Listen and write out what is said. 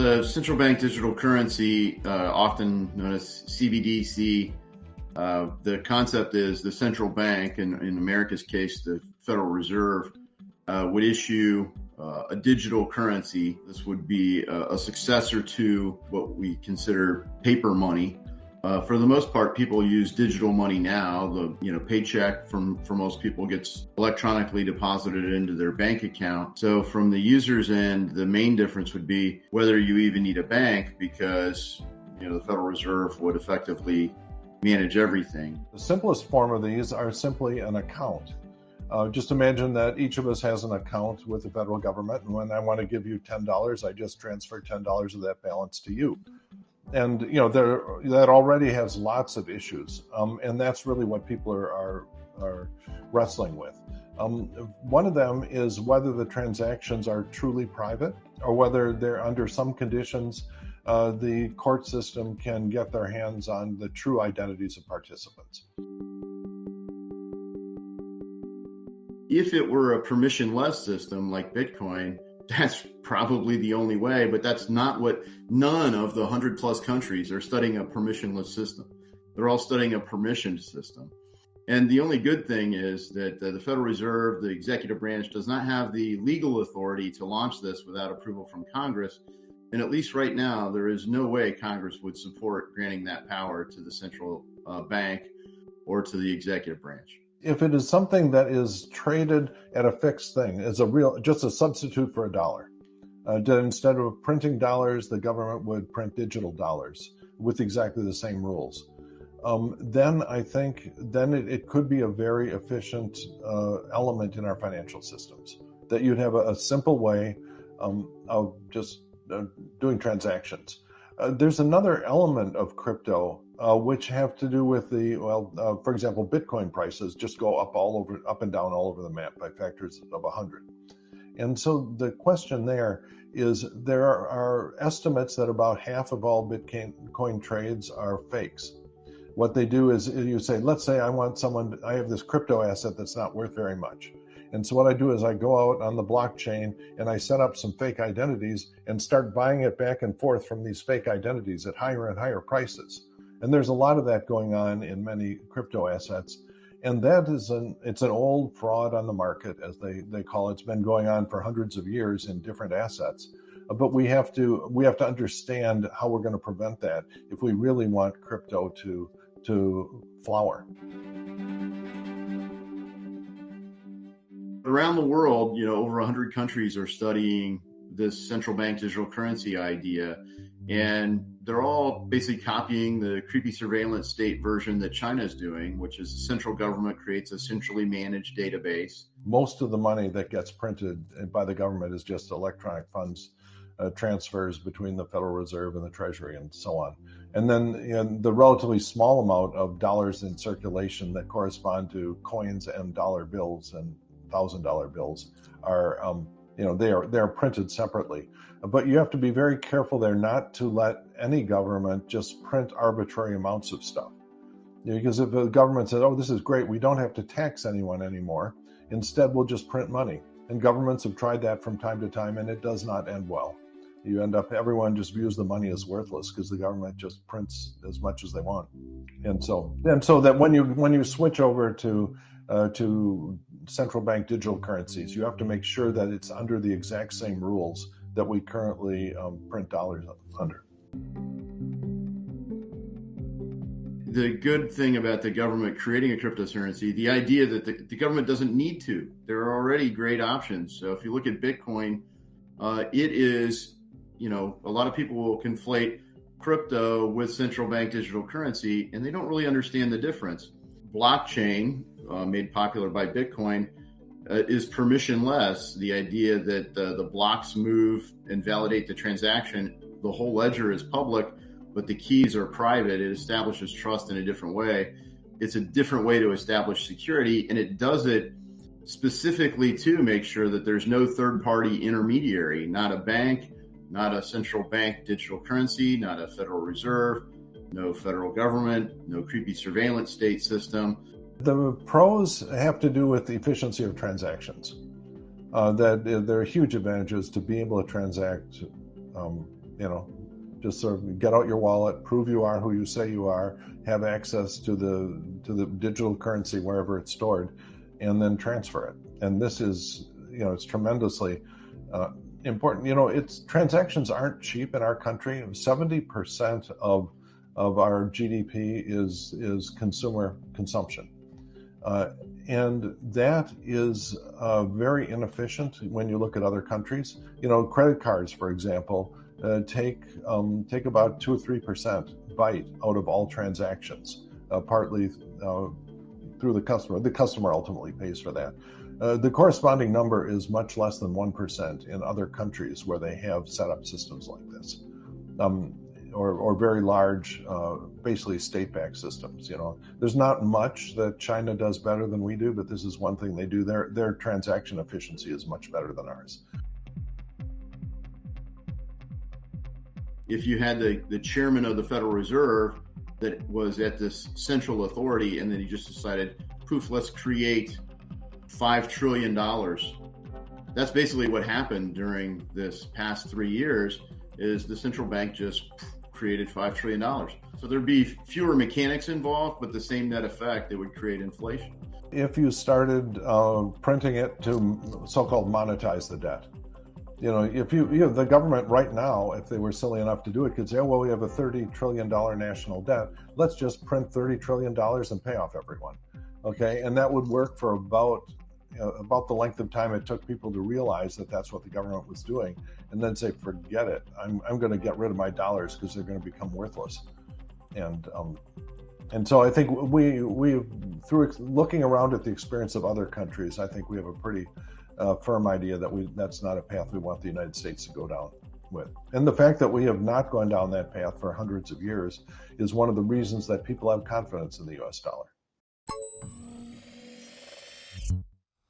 the central bank digital currency, often known as CBDC, the concept is the central bank, and in America's case, the Federal Reserve, would issue a digital currency. This would be a successor to what we consider paper money. For the most part, people use digital money now. The paycheck for most people gets electronically deposited into their bank account. So from the user's end, the main difference would be whether you even need a bank, because the Federal Reserve would effectively manage everything. The simplest form of these are simply an account. Just imagine that each of us has an account with the federal government, and when I want to give you $10, I just transfer $10 of that balance to you. And that already has lots of issues, and that's really what people are wrestling with. One of them is whether the transactions are truly private, or whether they're under some conditions the court system can get their hands on the true identities of participants. If it were a permissionless system like Bitcoin, that's probably the only way, but that's not what none of the 100 plus countries are studying, a permissionless system. They're all studying a permissioned system. And the only good thing is that the Federal Reserve, the executive branch, does not have the legal authority to launch this without approval from Congress. And at least right now, there is no way Congress would support granting that power to the central bank or to the executive branch. If it is something that is traded at a fixed thing, as just a substitute for a dollar, instead of printing dollars, the government would print digital dollars with exactly the same rules. Then I think it could be a very efficient element in our financial systems, that you'd have a simple way of just doing transactions. There's another element of crypto which have to do with for example, Bitcoin prices just go up and down all over the map by factors of 100. And so the question there is, there are estimates that about half of all Bitcoin trades are fakes. What they do is, you say, let's say I have this crypto asset that's not worth very much. And so what I do is I go out on the blockchain and I set up some fake identities and start buying it back and forth from these fake identities at higher and higher prices. And there's a lot of that going on in many crypto assets. And that is it's an old fraud on the market, as they call it. It's been going on for hundreds of years in different assets. But we have to understand how we're going to prevent that if we really want crypto to flower. Around the world, over 100 countries are studying this central bank digital currency idea, and they're all basically copying the creepy surveillance state version that China is doing, which is the central government creates a centrally managed database. Most of the money that gets printed by the government is just electronic funds transfers between the Federal Reserve and the Treasury and so on. And then the relatively small amount of dollars in circulation that correspond to coins and dollar bills and $1,000 bills are, they are printed separately. But you have to be very careful there not to let any government just print arbitrary amounts of stuff. Because if the government says, oh, this is great, we don't have to tax anyone anymore, instead we'll just print money. And governments have tried that from time to time, and it does not end well. You end up, everyone just views the money as worthless because the government just prints as much as they want. And so that when you switch over to central bank digital currencies, you have to make sure that it's under the exact same rules that we currently print dollars under. The good thing about the government creating a cryptocurrency, the idea that the government doesn't need to. There are already great options. So if you look at Bitcoin, it is, a lot of people will conflate crypto with central bank digital currency, and they don't really understand the difference. Blockchain, made popular by Bitcoin, is permissionless. The idea that the blocks move and validate the transaction, the whole ledger is public, but the keys are private. It establishes trust in a different way. It's a different way to establish security, and it does it specifically to make sure that there's no third-party intermediary, not a bank, not a central bank digital currency, not a Federal Reserve, no federal government, no creepy surveillance state system. The pros have to do with the efficiency of transactions. That there are huge advantages to being able to transact Just sort of get out your wallet, prove you are who you say you are, have access to the digital currency wherever it's stored, and then transfer it. And this is, it's tremendously important. It's transactions aren't cheap in our country. 70% of our GDP is consumer consumption. And that is very inefficient when you look at other countries. Credit cards, for example, take about 2 or 3% bite out of all transactions, partly through the customer. The customer ultimately pays for that. The corresponding number is much less than 1% in other countries where they have set up systems like this, or very large, basically state-backed systems. There's not much that China does better than we do, but this is one thing they do. Their transaction efficiency is much better than ours. If you had the chairman of the Federal Reserve that was at this central authority, and then he just decided, poof, let's create $5 trillion. That's basically what happened during this past 3 years, is the central bank just created $5 trillion. So there'd be fewer mechanics involved, but the same net effect, it would create inflation. If you started printing it to so-called monetize the debt, if the government right now, if they were silly enough to do it, could say, oh, well, we have a $30 trillion national debt. Let's just print $30 trillion and pay off everyone. Okay. And that would work for about the length of time it took people to realize that that's what the government was doing, and then say, forget it. I'm going to get rid of my dollars because they're going to become worthless. And so I think we through looking around at the experience of other countries, I think we have a pretty firm idea that that's not a path we want the United States to go down with. And the fact that we have not gone down that path for hundreds of years is one of the reasons that people have confidence in the U.S. dollar.